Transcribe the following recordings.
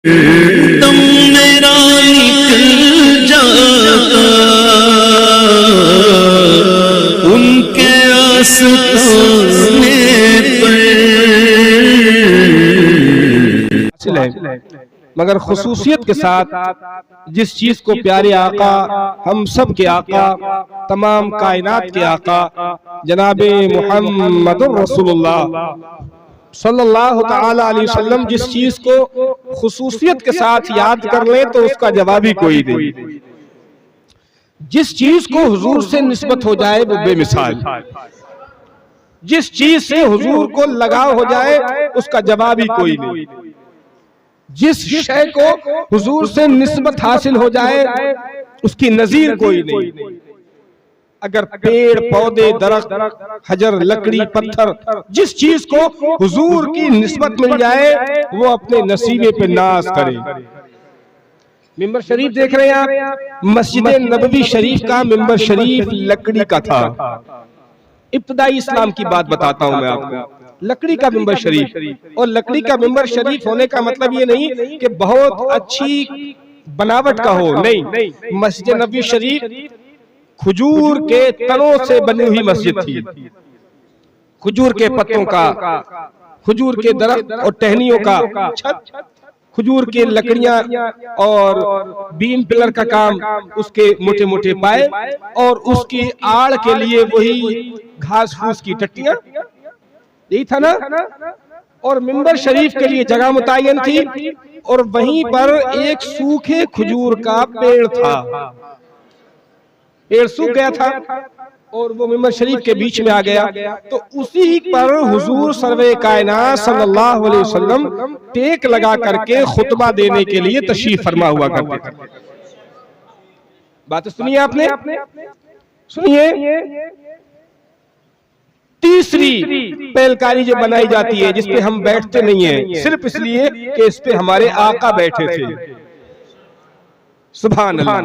दम मेरा निकल जाता उनके आस्ताने पर। मगर खुसूसियत के साथ जिस चीज को प्यारे आका, हम सब के आका, तमाम कायनात के आका जनाबे मुहम्मदुर रसूलुल्लाह सल्लल्लाहु तआला अलैहि वसल्लम जिस चीज को खुसूसियत के साथ याद कर ले तो उसका जवाब ही कोई नहीं। जिस चीज को हुजूर से निस्बत हो जाए वो बेमिसाल, जिस चीज से हुजूर को लगाव हो जाए उसका जवाब ही कोई नहीं। जिस शय को हुजूर से निस्बत हासिल हो जाए उसकी नजीर कोई नहीं। अगर पेड़ पौधे दरख्त हजर लकड़ी पत्थर जिस चीज को हुजूर की निस्बत मिल जाए वो अपने नसीबे पे नाज करे। मिंबर शरीफ देख रहे हैं आप, मस्जिद नबवी शरीफ का मिंबर शरीफ लकड़ी का था। इब्तदाई इस्लाम की बात बताता हूं मैं आपको। लकड़ी का मिंबर शरीफ, और लकड़ी का मिंबर शरीफ होने का मतलब ये नहीं कि बहुत अच्छी बनावट का हो, नहीं। मस्जिद नबवी शरीफ खजूर के तनों से बनी हुई मस्जिद थी। खजूर के पत्तों का, खजूर के दरख्त और टहनियों का छत, खजूर के लकड़ियां और बीम पिलर का काम, उसके मोटे मोटे पाए और उसकी आड़ के लिए वही घास फूस की टट्टियां, यही था ना। और मिंबर शरीफ के लिए जगह मुतय्यन थी और वहीं पर एक सूखे खजूर का पेड़ था। पेड़ सूख गया था और वो मिंबर शरीफ के बीच में आ गया, तो उसी पर हुजूर सर्वे कायनात सल्लल्लाहु अलैहि वसल्लम टेक लगा करके खुतबा देने के लिए तशरीफ फरमा हुआ करते थे। बात सुनिए आपने, सुनिए। तीसरी पहलकारी जो बनाई जाती है जिसपे हम बैठते नहीं है सिर्फ इसलिए कि इस पे हमारे आका बैठे थे, सुभान अल्लाह,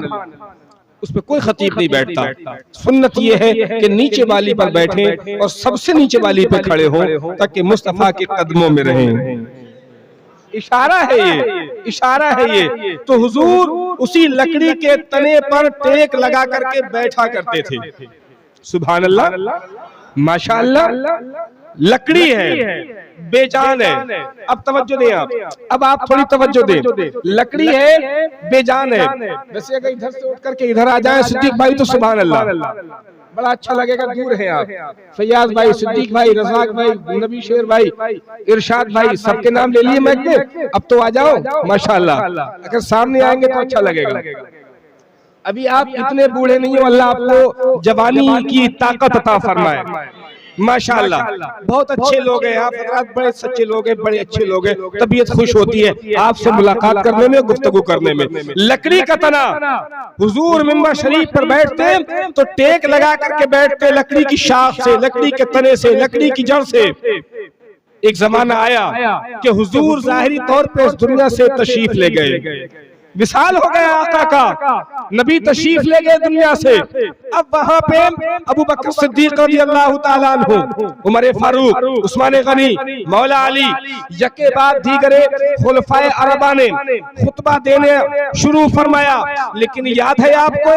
उस पर कोई खतीब नहीं बैठता। सुन्नत ये है कि नीचे वाली पर बैठे और सबसे नीचे वाली पे खड़े हो ताकि मुस्तफा के कदमों में रहें। इशारा है ये, इशारा है ये। तो हुजूर उसी लकड़ी के तने पर टेक लगा करके बैठा करते थे। सुभान अल्लाह, माशाअल्लाह। लकड़ी है, बेजान है। अब तवज्जो दें आप, अब आप थोड़ी तवज्जो दें। लकड़ी है, बेजान है। वैसे अगर इधर से उठ करके इधर आ जाए सिद्दीक भाई तो सुभान अल्लाह, बड़ा अच्छा लगेगा। दूर है आप, फैयाज भाई, सिद्दीक भाई, रज़ाक भाई, नबी शेर भाई, इरशाद भाई, सबके नाम ले लिए मैंने। अब तो आ जाओ, माशाअल्लाह। अगर सामने आएंगे तो अच्छा लगेगा। अभी आप इतने बूढ़े नहीं हो, अल्लाह आपको जवानी की ताकत अता फरमाए, माशाअल्लाह। बहुत अच्छे लोग हैं आप हज़रात, बड़े सच्चे लोग हैं, बड़े अच्छे लोग हैं। तबीयत खुश होती है आपसे मुलाकात करने में, गुफ्तगू करने में। लकड़ी का तना, हुजूर मिंबर शरीफ पर बैठते तो टेक लगा करके बैठते, लकड़ी की शाख से, लकड़ी के तने से, लकड़ी की जड़ से। एक जमाना आया कि हुजूर जाहिरी तौर पे इस दुनिया से तशरीफ ले गए, विशाल हो गया आका का, नबी तशरीफ ले गए दुनिया से। अब वहां पे अबू बकर सिद्दीक रज़ियल्लाहु ताला अन्हु, उमर फारूक, उस्मान गनी, मौला अली, यके बाद दीगरे खुलफाए अरबा ने खुतबा देने शुरू फरमाया। लेकिन याद है आपको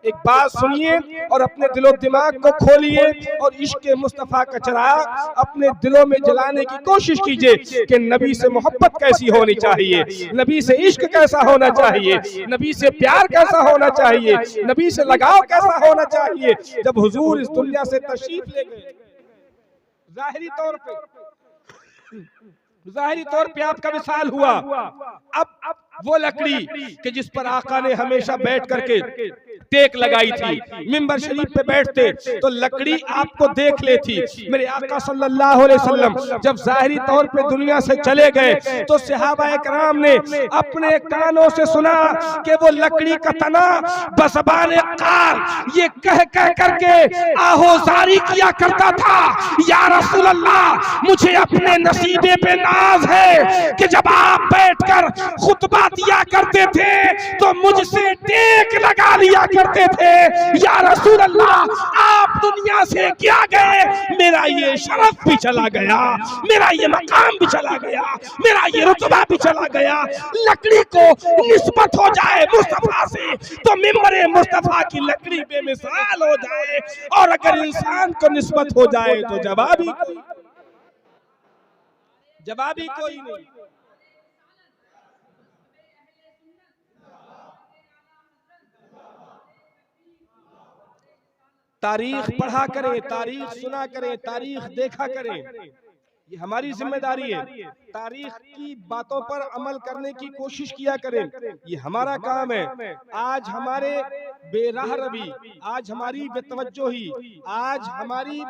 एक बात सुनिए और अपने दिलो दिमाग को खोलिए और इश्क मुस्तफा का चिराग अपने दिलों में जलाने की कोशिश कीजिए कि नबी से मोहब्बत कैसी होनी चाहिए, नबी से इश्क कैसा होना चाहिए, नबी से प्यार कैसा होना चाहिए, नबी से लगाव कैसा होना चाहिए। जब हुजूर इस दुनिया से तशरीफ ले गए, जाहिरी तौर पे आपका विसाल हुआ। अब वो लकड़ी कि जिस पर आका ने हमेशा बैठ करके टेक लगाई थी, मिंबर शरीफ पे बैठते तो लकड़ी आपको देख लेती। मेरे आका सल्लल्लाहु अलैहि वसल्लम जब जाहिरी तौर पे दुनिया से चले गए तो सहाबाए कराम ने अपने कानों से सुना कि वो लकड़ी का तना बज़बान क़ाल ये कह करके आहोजारी किया करता था, या रसूल अल्लाह, मुझे अपने नसीबे पे नाज है कि जब आप बैठकर खुतबा दिया करते थे तो मुझसे टेक लगा लिया करते थे, या रसूल अल्लाह आप दुनिया से क्या गए, मेरा ये शरफ भी चला गया, मेरा ये मकाम भी चला गया, मेरा ये रुतबा भी चला गया। लकड़ी को निस्बत हो जाए मुस्तफा से तो मिंबर मुस्तफा की लकड़ी बेमिसाल हो जाए, और अगर इंसान को निस्बत हो जाए तो जवाबी कोई नहीं। तारीख पढ़ा करें, तारीख सुना करें, तारीख देखा करें, ये हमारी जिम्मेदारी है। तारीख की बातों पर अमल करने की कोशिश किया करें, ये हमारा काम है। आज हमारे बेराह रवी, आज हमारी बेतवज्जोही, आज हमारी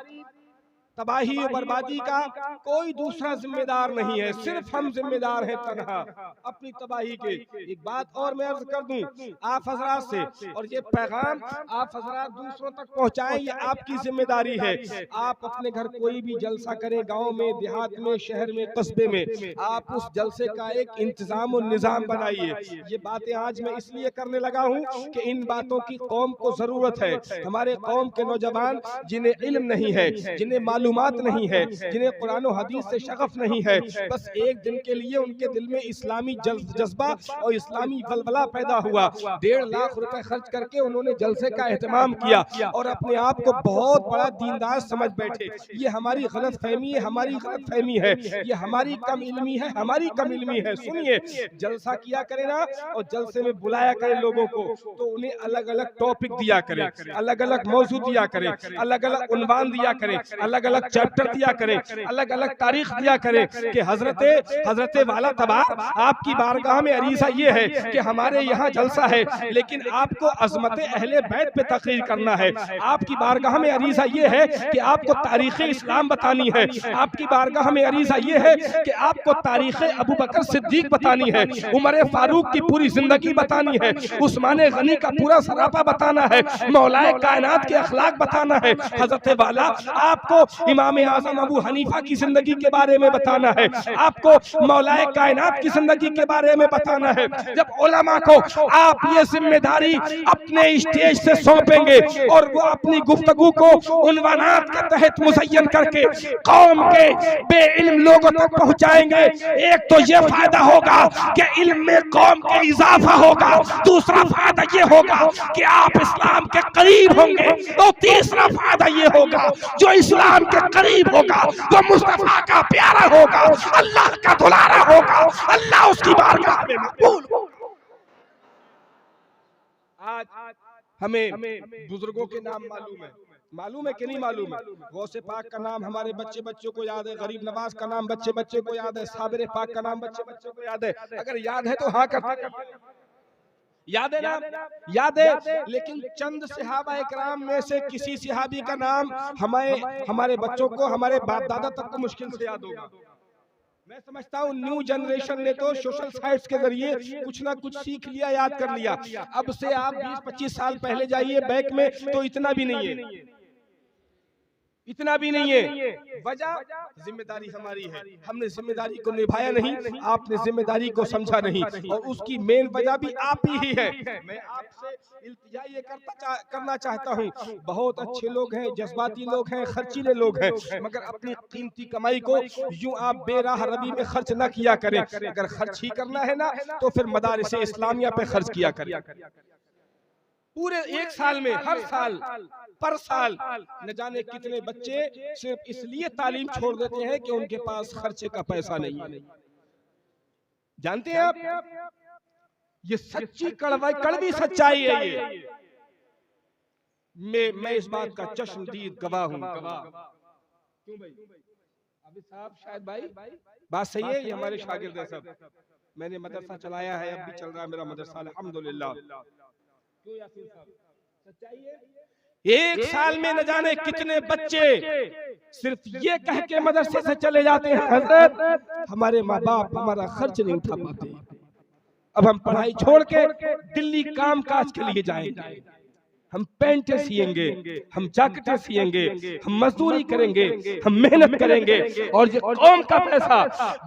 तबाही और बर्बादी का कोई दूसरा जिम्मेदार नहीं है, सिर्फ हम जिम्मेदार हैं तन्हा अपनी तबाही के। एक बात और मैं अर्ज कर दूं आप हजरात से, और ये पैगाम आप हजरात दूसरों तक पहुंचाएं, ये आपकी जिम्मेदारी है। आप अपने घर कोई भी जलसा करें, गांव में, देहात में, शहर में, कस्बे में, आप उस जलसे का एक इंतजाम और निजाम बनाइए। ये बातें आज मैं इसलिए करने लगा हूं कि इन बातों की कौम को जरूरत है। हमारे कौम के नौजवान जिन्हें इल्म नहीं है, जिन्हें मालूमात नहीं है, जिन्हें कुरान और हदीस से शगफ नहीं है, बस एक दिन के लिए उनके दिल में इस्लामी जज्बा और इस्लामी बलबला पैदा हुआ। 1.5 लाख रुपए खर्च करके उन्होंने जलसे का एहतमाम किया और अपने आप को बहुत बड़ा दीनदार समझ बैठे। ये हमारी गलत फहमी है, हमारी गलत फहमी है, ये हमारी कम इल्मी है, हमारी कम इल्मी है। सुनिए, जलसा किया करें ना, और जलसे में बुलाया करें लोगों को, तो उन्हें अलग अलग टॉपिक दिया करें, अलग अलग मौजू दिया करें, अलग अलग उन्वान दिया करें, अलग अलग चैप्टर दिया करें, अलग अलग तारीख दिया करें कि हजरत वाला तबार आपकी बारगाह में अरीसा ये है कि हमारे यहाँ जलसा है, लेकिन आपको अजमत अहले बैत पे तकरीर करना है। आपकी बारगाह में अरीसा ये है कि आपको तारीख इस्लाम बतानी है। आपकी बारगाह में अरीसा ये है कि आपको तारीख अबू बकर सिद्दीक बतानी है, उमर फारूक की पूरी जिंदगी बतानी है, उस्मान गनी का पूरा सरापा बताना है, मौलाए कायनात के अखलाक बताना है। हजरत वाला आपको इमाम आजम अबू हनीफा की जिंदगी के बारे में बताना है, आपको मौलाए कायनात की जिंदगी के बारे में बताना है। जब उलमा को आप ये जिम्मेदारी अपने स्टेज से सौंपेंगे और वो अपनी गुफ्तगू को उन्वानात के तहत मुज़य्यन करके कौम के बेइल्म लोगों तक पहुंचाएंगे, एक तो ये फायदा होगा कि इल्म में कौम के इजाफा होगा, दूसरा फायदा ये होगा कि आप इस्लाम के करीब होंगे, और तीसरा फायदा ये होगा जो इस्लाम के करीब होगा वो मुस्तफा का प्यारा होगा, अल्लाह का दुलारा होगा, अल्लाह उसकी बारगाह में मकबूल होगा। आज हमें बुजुर्गों के नाम मालूम है कि नहीं मालूम है? गौसे पाक का नाम हमारे बच्चों को याद है, गरीब नवाज का नाम बच्चे को याद है, साबिर पाक का नाम बच्चे को याद है। अगर याद है तो हाँ करते, याद है ना? याद है। लेकिन चंद सहाबा इकराम में से किसी सहाबी का नाम हमारे बच्चों को, हमारे बाप दादा तक को मुश्किल से याद होगा। मैं समझता हूँ न्यू जनरेशन ने तो सोशल साइट्स के जरिए कुछ ना कुछ सीख लिया, याद कर लिया। अब से आप 20-25 साल पहले जाइए बैक में तो इतना भी नहीं है, इतना भी नहीं है। वजह जिम्मेदारी हमारी है, हमने जिम्मेदारी को निभाया नहीं, आपने जिम्मेदारी को समझा नहीं, और उसकी मेन वजह भी आप ही है। मैं आपसे इल्तिजा ये करना चाहता हूँ, बहुत अच्छे लोग हैं, जज्बाती लोग हैं, खर्चीले लोग हैं, मगर अपनी कीमती कमाई को यूं आप बेराह रबी में खर्च न किया करें। अगर खर्च ही करना है ना तो फिर मदारिस इस्लामिया पे खर्च किया करें। पूरे एक साल में, हर साल पर साल न जाने कितने बच्चे सिर्फ इसलिए तालीम छोड़ देते हैं कि उनके पास खर्चे का पैसा नहीं है। जानते हैं आप, ये सच्ची कड़वी सच्चाई है। ये मैं इस बात का चश्मदीद गवाह हूँ। क्यों भाई? अभी साहब शायद भाई बात सही है, ये हमारे शागिर्द है सब। मैंने मदरसा चलाया है, अब भी चल रहा है मेरा मदरसा अल्हम्दुलिल्लाह। क्यों यासीन साहब? सच्चाई है। एक साल में न जाने कितने बच्चे सिर्फ ये कह के मदरसे से चले जाते हैं, हजरत हमारे माँ बाप हमारा खर्च नहीं उठा पाते, अब हम पढ़ाई छोड़ के दिल्ली काम काज के लिए जाएंगे। हम पैंटें सिएंगे, हम जैकेटें सिएंगे, हम मजदूरी करेंगे, हम मेहनत करेंगे, और ये कौम का पैसा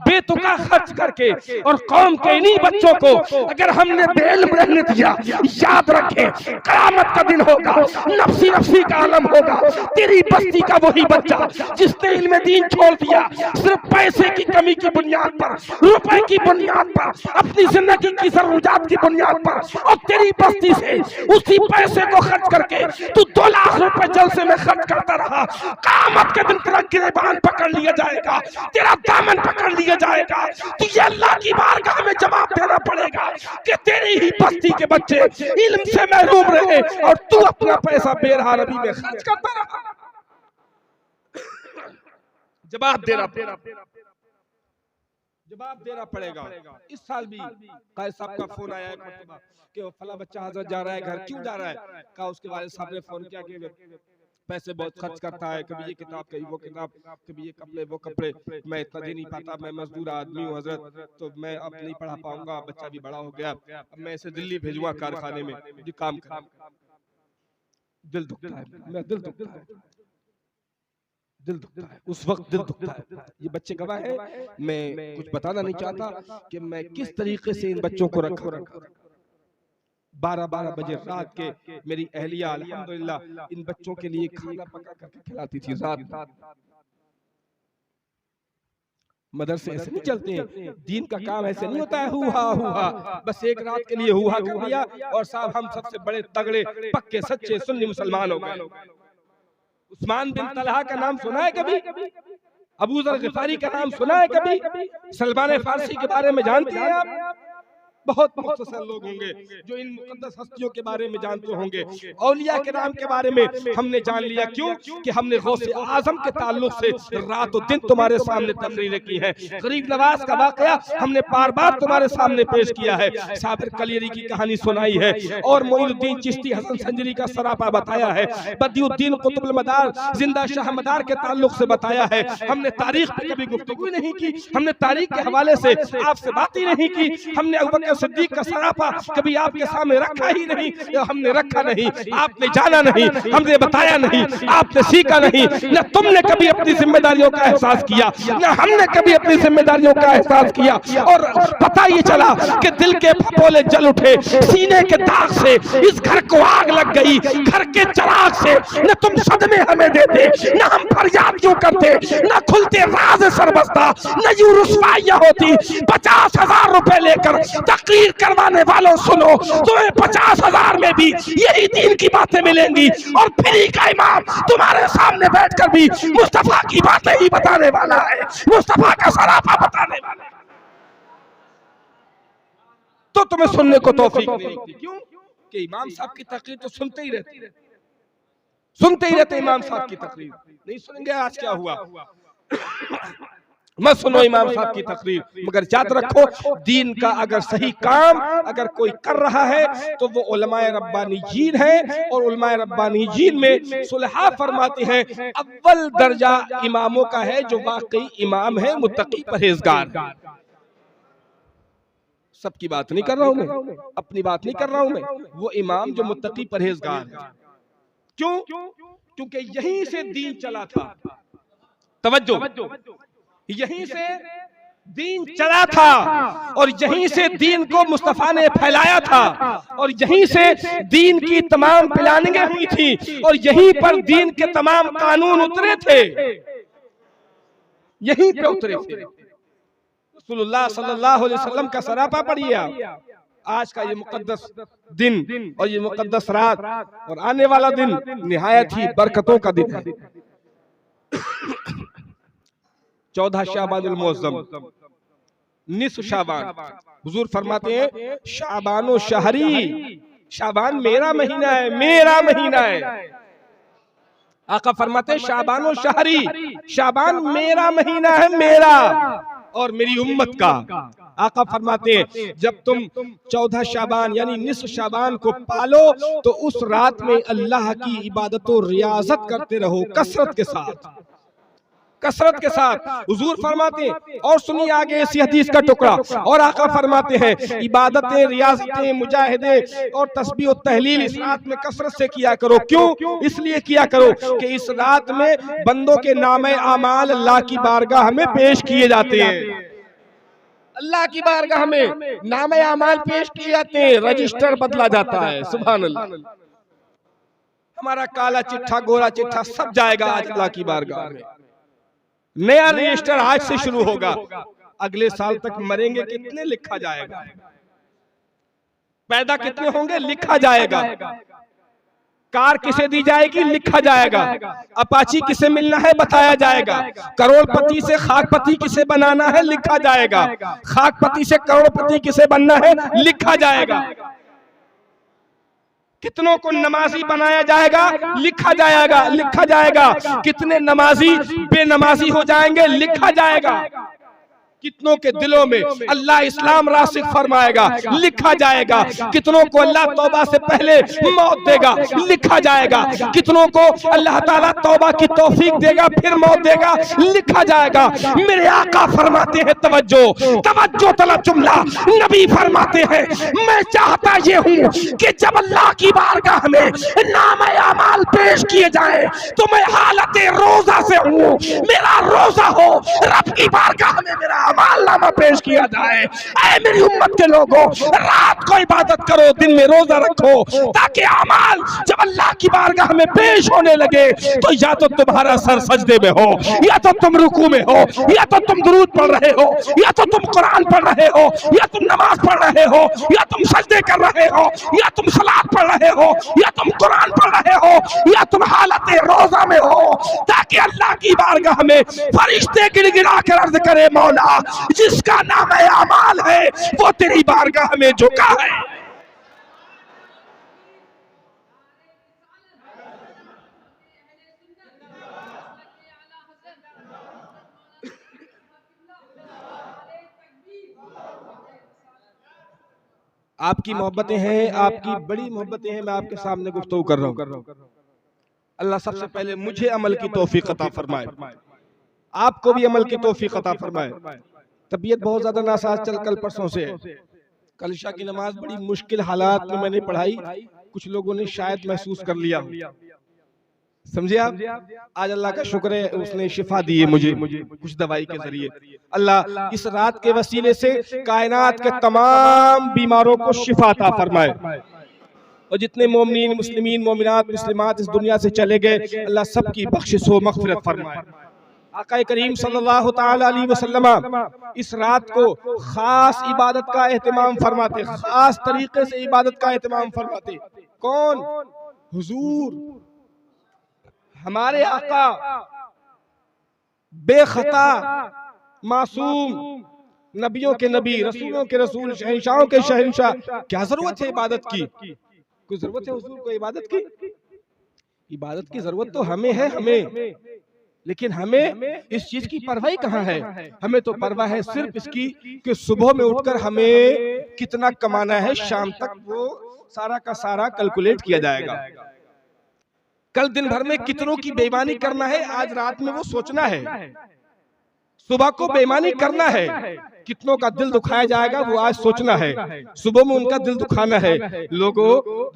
बेतुका खर्च करके और कौम के इन्हीं बच्चों को अगर हमने बेइल्म रहने दिया, याद रखें क़यामत का दिन होगा, नफ्सी नफ्सी का आलम होगा। तेरी बस्ती का वही बच्चा जिसने इल्म दीन छोड़ दिया सिर्फ पैसे की कमी की बुनियाद पर, रुपए की बुनियाद पर, अपनी जिंदगी की जरूरत की बुनियाद पर, और तेरी बस्ती से उसी पैसे को खर्च करके तू 2 लाख रुपए जलसे में खर्च करता रहा। क़यामत के दिन तेरा गिरबान पकड़ लिया जाएगा, तेरा दामन पकड़ लिया जाएगा। तुझे अल्लाह की बारगाह में जवाब देना पड़ेगा कि तेरी ही बस्ती के बच्चे इल्म से महरूम रहे और तू अपना पैसा बेरहमी में खर्च करता रहा। जवाब देना पड़ेगा। इस साल भी कायद साहब का फोन आया कि वो फला बच्चा हजरत जा रहा है घर, क्यों जा रहा है? कहा उसके वालिद साहब ने फोन किया कि पैसे बहुत खर्च करता है, कभी ये किताब कभी वो किताब, कभी ये कपड़े वो कपड़े, मैं इतना दे नहीं पाता, मैं मजदूर आदमी हूँ हजरत, तो मैं अब नहीं पढ़ा पाऊंगा, बच्चा भी बड़ा हो गया, अब मैं इसे दिल्ली भेजूंगा कारखाने में जो काम कर। दिल दुखता है, मैं दिल दुखता है, दिल दुखता है, उस वक्त दिल दुखता है। ये बच्चे गवाह है, मैं कुछ बताना नहीं चाहता कि मैं किस तरीके से इन बच्चों को रखा। 12-12 बजे रात के मेरी अहलिया अल्हम्दुलिल्लाह इन बच्चों के लिए खाना पका करके खिलाती थी। रात मदरसे ऐसे नहीं चलते हैं, दीन का काम ऐसे नहीं होता है हुआ बस एक रात के लिए हुआ कर लिया और साहब हम सबसे बड़े तगड़े पक्के सच्चे सुन्नी मुसलमान हो गए। उस्मान बिन तलहा का नाम सुना है कभी? अबू ज़र ग़िफ़ारी का नाम सुना है कभी? सलमान फारसी के बारे में जानते हैं आप? बहुत मुख्तसर लोग होंगे जो इन मुकद्दस हस्तियों के बारे में जानते होंगे। औलिया के नाम के बारे में हमने जान लिया, क्यों कि हमने गौसे आजम के ताल्लुक से रात और दिन तुम्हारे सामने तकरीरें की हैं। गरीब नवाज का वाकया हमने बार बार तुम्हारे सामने पेश किया है, साबिर कलियरी की कहानी सुनाई है, और मोइनुद्दीन चिश्ती हसन संजरी का सरापा बताया है, बदियुद्दीन कुतुबुल मदार जिंदा शाह मदार के ताल्लुक से बताया है। हमने तारीख पे कभी गुफ्तगू नहीं की, हमने तारीख के हवाले से आपसे बात ही नहीं की, हमने अबू बकर सिद्दीक का सरापा कभी आपके सामने रखा ही नहीं, हमने रखा नहीं, आपने जाना नहीं, हमने बताया नहीं, आपने सीखा नहीं, न तुमने कभी अपनी जिम्मेदारियों का एहसास किया, न हमने कभी अपनी जिम्मेदारियों का एहसास किया। और पता ये चला कि दिल के फपोले जल उठे, सीने के दाग से इस घर को आग लग गई, घर के चिराग से न तुम सदमे हमें देते, न हम फरियाद यूं करते, न खुलते राज सरबस्ता, न यूं रुसवाइयां होती। 50,000 रुपए लेकर तकरीर करवाने वालों सुनो, तुम्हें 50,000 में भी यही दीन की बातें मिलेंगी, और फ्री का इमाम तुम्हारे सामने बैठकर भी मुस्तफा की बातें ही बताने वाला है, मुस्तफा का सरापा बताने वाला है। तो तुम्हें सुनने को तौफीक नहीं मिलती, क्यों कि इमाम साहब की तकरीर तो सुनते ही रहते इमाम साहब की तकरीर नहीं सुनेंगे। आज क्या हुआ? मत सुनो इमाम साहब की तकरीर, मगर याद रखो दीन का अगर सही काम अगर कोई कर रहा है तो वो उलमाए रब्बानीजीन है, और उलमाए रब्बानीजीन में सुलहा फरमाते हैं अव्वल दर्जा इमामों का है जो वाकई इमाम है, मुत्तकी परहेजगार। सबकी बात नहीं कर रहा हूं मैं, अपनी बात नहीं कर रहा हूं मैं, वो इमाम जो मुत्तकी परहेजगार है। क्यों? क्योंकि यहीं से दीन चला था। तवज्जो, यहीं से दीन चला था, और यहीं से दीन को मुस्तफा ने फैलाया था, और यहीं से दीन की तमाम प्लानिंगें हुई थी, और यहीं पर दीन के तमाम कानून उतरे थे, यहीं पे उतरे थे। रसूलुल्लाह सल्लल्लाहु अलैहि वसल्लम का सरापा पढ़िए आप। आज का ये मुकद्दस दिन और ये मुकद्दस रात और आने वाला दिन निहायत ही बरकतों का दिन है। 14 शाबानुल मुअज़्ज़म, निस्फ़ शाबान। हुजूर फरमाते हैं शाबानो शहरी, शाबान मेरा महीना है, मेरा महीना है। आका फरमाते हैं शाबानो शहरी, शाबान मेरा महीना है, मेरा और मेरी उम्मत का। आका फरमाते हैं जब तुम 14 शाबान यानी निस्फ़ शाबान को पालो तो उस रात में अल्लाह की इबादत और रियाजत करते रहो कसरत के साथ, कसरत के साथ। हुजूर फरमाते हैं, और सुनिए आगे इसी हदीस का टुकड़ा, और आका फरमाते हैं इबादतें, रियाजतें, मुजाहिदे और तस्बीह और तहलील इस रात में कसरत से किया करो। क्यों? इसलिए किया करो कि इस रात में बंदों के नामे आमाल अल्लाह की बारगाह में पेश किए जाते हैं। अल्लाह की बारगाह में नामे आमाल पेश किए जाते हैं, रजिस्टर बदला जाता है। सुभान अल्लाह। हमारा काला चिट्ठा, गोरा चिट्ठा सब जाएगा आज अल्लाह की बारगाह में। नया रजिस्टर आज से शुरू होगा। अगले साल तक मरेंगे कितने लिखा जाएगा, पैदा कितने होंगे लिखा जाएगा, कार किसे दी जाएगी लिखा जाएगा, अपाची किसे मिलना है बताया जाएगा, करोड़पति से खाकपति किसे बनाना है लिखा जाएगा, खाकपति से करोड़पति किसे बनना है लिखा जाएगा, कितनों को नमाजी बनाया जाएगा लिखा जाएगा, लिखा जाएगा, कितने नमाजी बेनमाजी हो जाएंगे लिखा जाएगा, कितनों के दिलों में अल्लाह इस्लाम रासिख फरमाएगा लिखा जाएगा, कितनों को अल्लाह तौबा से पहले मौत देगा लिखा जाएगा, कितनों को अल्लाह ताला तौबा की तौफीक देगा फिर मौत देगा लिखा जाएगा। मेरे आका फरमाते हैं, तवज्जो तवज्जो तलब जुमला, नबी फरमाते हैं मैं चाहता ये हूँ कि जब अल्लाह की बारगाह में नाम अमाल पेश किए जाए तो मैं हालत रोजा से हूँ, मेरा रोजा हो, रब की बारगाह में मेरा अमालनामा पेश किया जाए। ऐ मेरी उम्मत के लोगों, रात को इबादत करो, दिन में रोजा रखो, ताकि अमाल जब अल्लाह की बारगाह में पेश होने लगे तो या तो तुम्हारा सर सजदे में हो, या तो तुम रुकू में हो, या तो तुम दुरूद पढ़ रहे हो, या तो तुम कुरान पढ़ रहे हो, या तुम नमाज पढ़ रहे हो, या तुम सजदे कर रहे हो, या तुम सलात पढ़ रहे हो, या तुम कुरान पढ़ रहे हो, या तुम हालत रोजा में हो, ताकि अल्लाह की बारगाह में फरिश्ते गिड़गिड़ा कर अर्ज करे, मौला जिसका नाम है अमाल है वो तेरी बारगाह में झुका है। आपकी मोहब्बतें हैं, आपकी बड़ी मोहब्बतें हैं, मैं आपके सामने गुफ्तगू कर रहा हूँ। अल्लाह सबसे पहले मुझे अमल की तौफीक अता फरमाए, आपको भी अमल की तौफीक अता फरमाए। तबीयत बहुत ज्यादा नासाज चल कल परसों से है, कल इशा की नमाज बड़ी मुश्किल हालात में मैंने पढ़ाई, कुछ लोगों ने शायद महसूस कर लिया, समझे आप। आज अल्लाह का शुक्र है उसने शिफा दी है मुझे कुछ दवाई के जरिए। अल्लाह इस रात के वसीले से कायनात के तमाम बीमारों को शिफा अता फरमाए, और जितने मोमिनीन मुस्लिमीन मोमिनात मुस्लिमात इस दुनिया से चले गए अल्लाह सबकी बख्शिश हो, मग़फ़िरत फरमाए। आका करीम सल्लल्लाहु ताला अलैहि वसल्लम इस रात को खास इबादत का एहतमाम फरमाते, खास तरीके से इबादत का एहतमाम फरमाते। कौन? हुजूर, हमारे आका बेखता मासूम, नबियों के नबी, रसूलों के रसूल, शहंशाहों के शहंशाह, क्या जरूरत है इबादत की? कोई जरूरत है हुजूर को इबादत की? इबादत की जरूरत तो हमें है, हमें, लेकिन हमें इस चीज की परवाह कहाँ है? हमें तो परवाह है सिर्फ इसकी कि सुबह में उठकर हमें कितना कमाना है, शाम तक वो सारा का सारा कैलकुलेट किया जाएगा। कल दिन भर में कितनों की बेईमानी करना है, आज रात में वो सोचना है। सुबह को बेईमानी करना है, कितनों का दिल दुखाया जाएगा वो आज सोचना है। सुबह में उनका दिल दुखाना है। लोगों,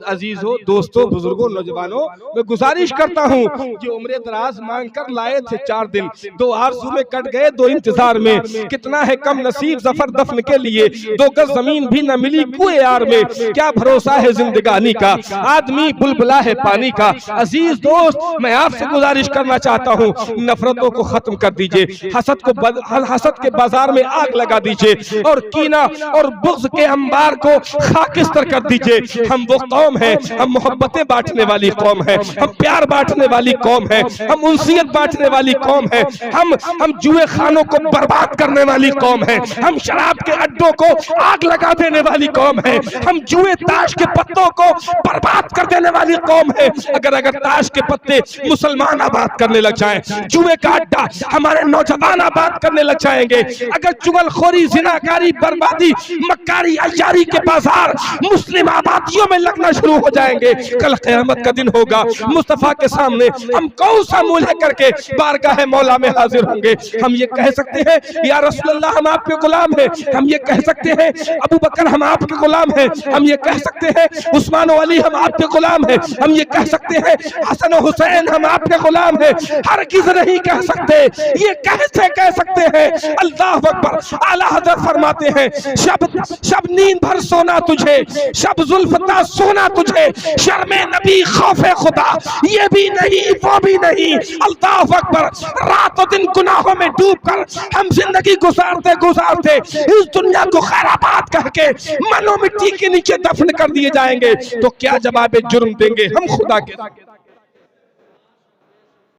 अजीजों, दोस्तों, बुजुर्गों, नौजवानों, मैं गुजारिश करता हूँ जो उम्र दराज मांग कर लाए थे 4 दिन, 2 आरज़ू में कट गए 2 इंतजार में, कितना है कम नसीब जफर दफन के लिए, 2 गज जमीन भी न मिली कुएं यार में, क्या भरोसा है जिंदगानी का, आदमी बुलबुला है पानी का। अजीज दोस्त, मैं आपसे गुजारिश करना चाहता हूँ, नफरतों को खत्म कर दीजिए, हसद के बाजार में आग लगा दीजिए, और कीना और बुग़्ज़ के अंबार को खाकिस्तर कर दीजिए। हम वो कौम है, हम मोहब्बतें बांटने वाली कौम है, हम प्यार बांटने वाली कौम है, हम उनसियत बांटने वाली कौम है, हम जुए खानों को बर्बाद करने वाली कौम है, हम शराब के अड्डों को आग लगा देने वाली कौम है, हम जुए ताश के पत्तों को बर्बाद कर देने वाली कौम है। अगर ताश के पत्ते मुसलमान आबाद करने लग जाएं, जुए का अड्डा हमारे नौजवान आबाद करने लग जाएंगे, अगर चुगलखोरी सूदखोरी, जिनाकारी, बर्बादी, मक्कारी, अय्यारी के बाजार मुस्लिम आबादियों में लगना शुरू हो जाएंगे। कल क़यामत का दिन होगा, मुस्तफा के सामने हम कौन सा मुंह लेकर के बारगाह मौला में हाजिर होंगे? हम ये कह सकते हैं या रसूलुल्लाह हम आपके गुलाम हैं, हम ये कह सकते हैं अबू बकर हम आपके गुलाम हैं, हम ये कह सकते हैं उस्मान अली हम आपके गुलाम हैं, हम ये कह सकते हैं हसन हुसैन हम आपके गुलाम हैं? हरगिज़ नहीं कह सकते। ये कैसे कह सकते हैं? अल्लाह अकबर। आला हज़रत फरमाते हैं शब नींद भर सोना तुझे, शब जुल्फता सोना तुझे, शर्मे नबी खौफे खुदा ये भी नहीं वो भी नहीं। अल्लाह अकबर। रात और दिन गुनाहों में डूबकर हम जिंदगी गुजारते गुजारते इस दुनिया को खैराबाद कह के मनो मिट्टी के नीचे दफन कर दिए जाएंगे तो क्या जवाब जुर्म देंगे हम खुदा के?